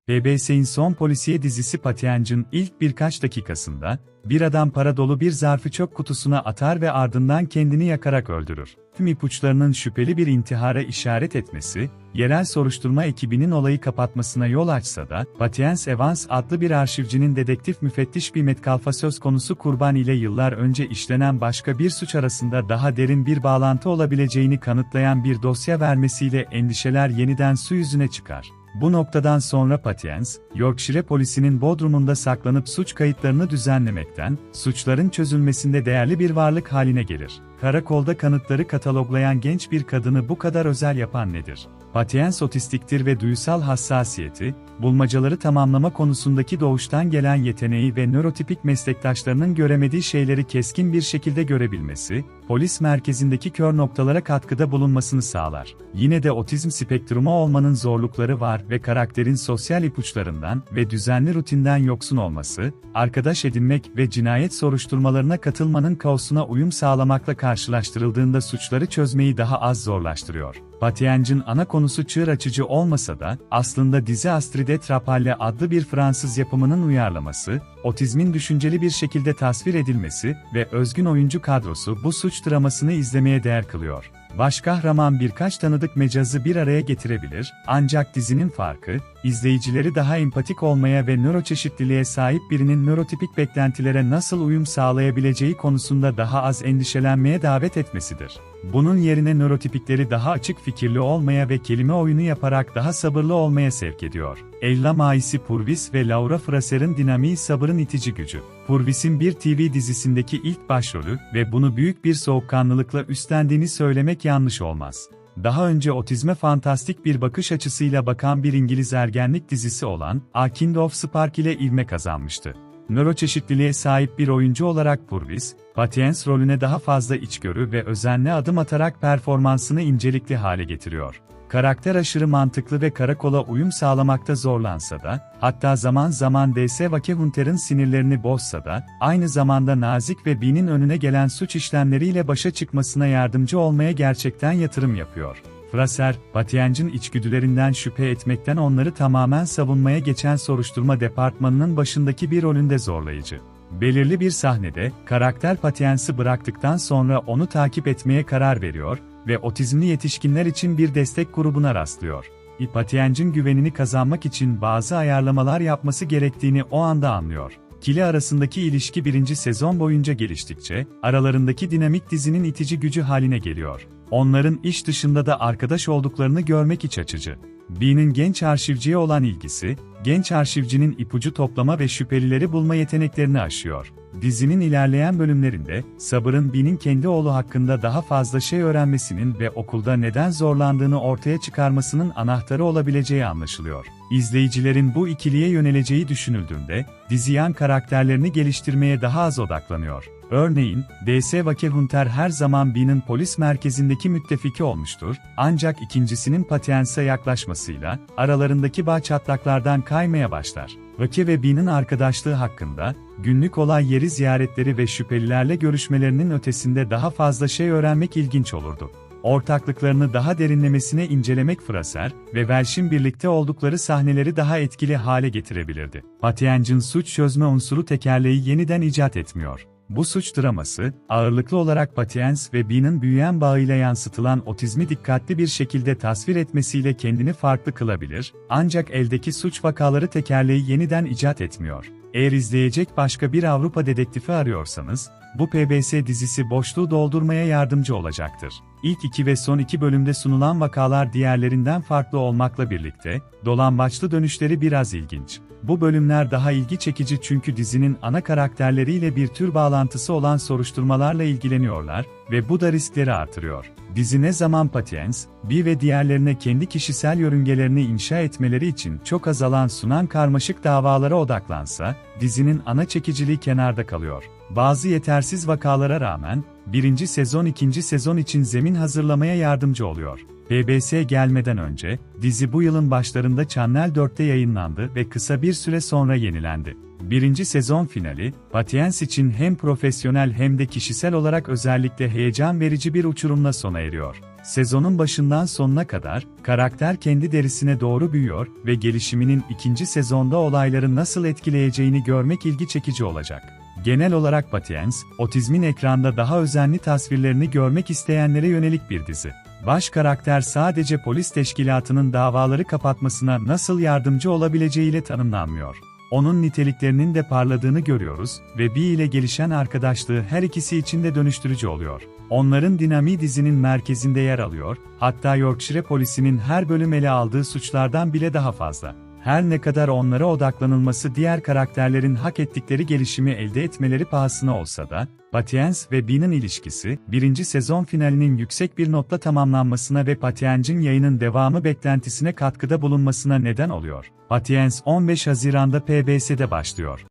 PBS'in son polisiye dizisi Patience'ın ilk birkaç dakikasında, bir adam para dolu bir zarfı çöp kutusuna atar ve ardından kendini yakarak öldürür. Tüm ipuçlarının şüpheli bir intihara işaret etmesi, yerel soruşturma ekibinin olayı kapatmasına yol açsa da, Patience Evans adlı bir arşivcinin dedektif müfettiş bir Metcalf'a söz konusu kurban ile yıllar önce işlenen başka bir suç arasında daha derin bir bağlantı olabileceğini kanıtlayan bir dosya vermesiyle endişeler yeniden su yüzüne çıkar. Bu noktadan sonra Patience, Yorkshire polisinin bodrumunda saklanıp suç kayıtlarını düzenlemekten, suçların çözülmesinde değerli bir varlık haline gelir. Karakolda kanıtları kataloglayan genç bir kadını bu kadar özel yapan nedir? Patience otistiktir ve duysal hassasiyeti, bulmacaları tamamlama konusundaki doğuştan gelen yeteneği ve nörotipik meslektaşlarının göremediği şeyleri keskin bir şekilde görebilmesi, polis merkezindeki kör noktalara katkıda bulunmasını sağlar. Yine de otizm spektrumu olmanın zorlukları var ve karakterin sosyal ipuçlarından ve düzenli rutinden yoksun olması, arkadaş edinmek ve cinayet soruşturmalarına katılmanın kaosuna uyum sağlamakla karşılaştırıldığında suçları çözmeyi daha az zorlaştırıyor. Patience'ın ana konusu çığır açıcı olmasa da, aslında dizi Astrid Trapalle adlı bir Fransız yapımının uyarlaması, otizmin düşünceli bir şekilde tasvir edilmesi ve özgün oyuncu kadrosu bu suç dramasını izlemeye değer kılıyor. Başkahraman birkaç tanıdık mecazı bir araya getirebilir, ancak dizinin farkı, izleyicileri daha empatik olmaya ve nöroçeşitliliğe sahip birinin nörotipik beklentilere nasıl uyum sağlayabileceği konusunda daha az endişelenmeye davet etmesidir. Bunun yerine nörotipikleri daha açık fikirli olmaya ve kelime oyunu yaparak daha sabırlı olmaya sevk ediyor. Ella Maisy Purvis ve Laura Fraser'ın dinamiği sabırın itici gücü. Purvis'in bir TV dizisindeki ilk başrolü ve bunu büyük bir soğukkanlılıkla üstlendiğini söylemek yanlış olmaz. Daha önce otizme fantastik bir bakış açısıyla bakan bir İngiliz ergenlik dizisi olan A Kind of Spark ile ivme kazanmıştı. Nöroçeşitliliğe sahip bir oyuncu olarak Purvis, Patience rolüne daha fazla içgörü ve özenle adım atarak performansını incelikli hale getiriyor. Karakter aşırı mantıklı ve karakola uyum sağlamakta zorlansa da, hatta zaman zaman D.S. Wakehunter'ın sinirlerini bozsa da, aynı zamanda nazik ve Bean'in önüne gelen suç işlemleriyle başa çıkmasına yardımcı olmaya gerçekten yatırım yapıyor. Fraser, Patience'ın içgüdülerinden şüphe etmekten onları tamamen savunmaya geçen soruşturma departmanının başındaki bir rolünde zorlayıcı. Belirli bir sahnede, karakter Patience'ı bıraktıktan sonra onu takip etmeye karar veriyor ve otizmli yetişkinler için bir destek grubuna rastlıyor. Patience'ın güvenini kazanmak için bazı ayarlamalar yapması gerektiğini o anda anlıyor. İkili arasındaki ilişki birinci sezon boyunca geliştikçe, aralarındaki dinamik dizinin itici gücü haline geliyor. Onların iş dışında da arkadaş olduklarını görmek iç açıcı. Bean'in genç arşivciye olan ilgisi, genç arşivcinin ipucu toplama ve şüphelileri bulma yeteneklerini aşıyor. Dizinin ilerleyen bölümlerinde, Sabır'ın Bean'in kendi oğlu hakkında daha fazla şey öğrenmesinin ve okulda neden zorlandığını ortaya çıkarmasının anahtarı olabileceği anlaşılıyor. İzleyicilerin bu ikiliye yöneleceği düşünüldüğünde, dizi yan karakterlerini geliştirmeye daha az odaklanıyor. Örneğin, D.S. Wakehunter her zaman Bean'in polis merkezindeki müttefiki olmuştur, ancak ikincisinin Patience'a yaklaşmasıyla, aralarındaki bağ çatlaklardan kaymaya başlar. Wake ve Bean'in arkadaşlığı hakkında, günlük olay yeri ziyaretleri ve şüphelilerle görüşmelerinin ötesinde daha fazla şey öğrenmek ilginç olurdu. Ortaklıklarını daha derinlemesine incelemek Fraser ve Welsh'in birlikte oldukları sahneleri daha etkili hale getirebilirdi. Patience'ın suç çözme unsuru tekerleği yeniden icat etmiyor. Bu suç draması, ağırlıklı olarak Patience ve Bean'in büyüyen bağıyla yansıtılan otizmi dikkatli bir şekilde tasvir etmesiyle kendini farklı kılabilir, ancak eldeki suç vakaları tekerleği yeniden icat etmiyor. Eğer izleyecek başka bir Avrupa dedektifi arıyorsanız, bu PBS dizisi boşluğu doldurmaya yardımcı olacaktır. İlk 2 ve son 2 bölümde sunulan vakalar diğerlerinden farklı olmakla birlikte, dolambaçlı dönüşleri biraz ilginç. Bu bölümler daha ilgi çekici çünkü dizinin ana karakterleriyle bir tür bağlantısı olan soruşturmalarla ilgileniyorlar ve bu da riskleri artırıyor. Dizi ne zaman Patience, Bee ve diğerlerine kendi kişisel yörüngelerini inşa etmeleri için çok az alan sunan karmaşık davalara odaklansa, dizinin ana çekiciliği kenarda kalıyor. Bazı yetersiz vakalara rağmen, birinci sezon ikinci sezon için zemin hazırlamaya yardımcı oluyor. PBS gelmeden önce, dizi bu yılın başlarında Channel 4'te yayınlandı ve kısa bir süre sonra yenilendi. Birinci sezon finali, Patience için hem profesyonel hem de kişisel olarak özellikle heyecan verici bir uçurumla sona eriyor. Sezonun başından sonuna kadar, karakter kendi derisine doğru büyüyor ve gelişiminin ikinci sezonda olayları nasıl etkileyeceğini görmek ilgi çekici olacak. Genel olarak Patience, otizmin ekranda daha özenli tasvirlerini görmek isteyenlere yönelik bir dizi. Baş karakter sadece polis teşkilatının davaları kapatmasına nasıl yardımcı olabileceğiyle tanımlanmıyor. Onun niteliklerinin de parladığını görüyoruz ve Bee ile gelişen arkadaşlığı her ikisi için de dönüştürücü oluyor. Onların dinamiği dizinin merkezinde yer alıyor, hatta Yorkshire polisinin her bölüm ele aldığı suçlardan bile daha fazla. Her ne kadar onlara odaklanılması diğer karakterlerin hak ettikleri gelişimi elde etmeleri pahasına olsa da, Patience ve Bee'nin ilişkisi, birinci sezon finalinin yüksek bir notla tamamlanmasına ve Patience'in yayının devamı beklentisine katkıda bulunmasına neden oluyor. Patience 15 Haziran'da PBS'de başlıyor.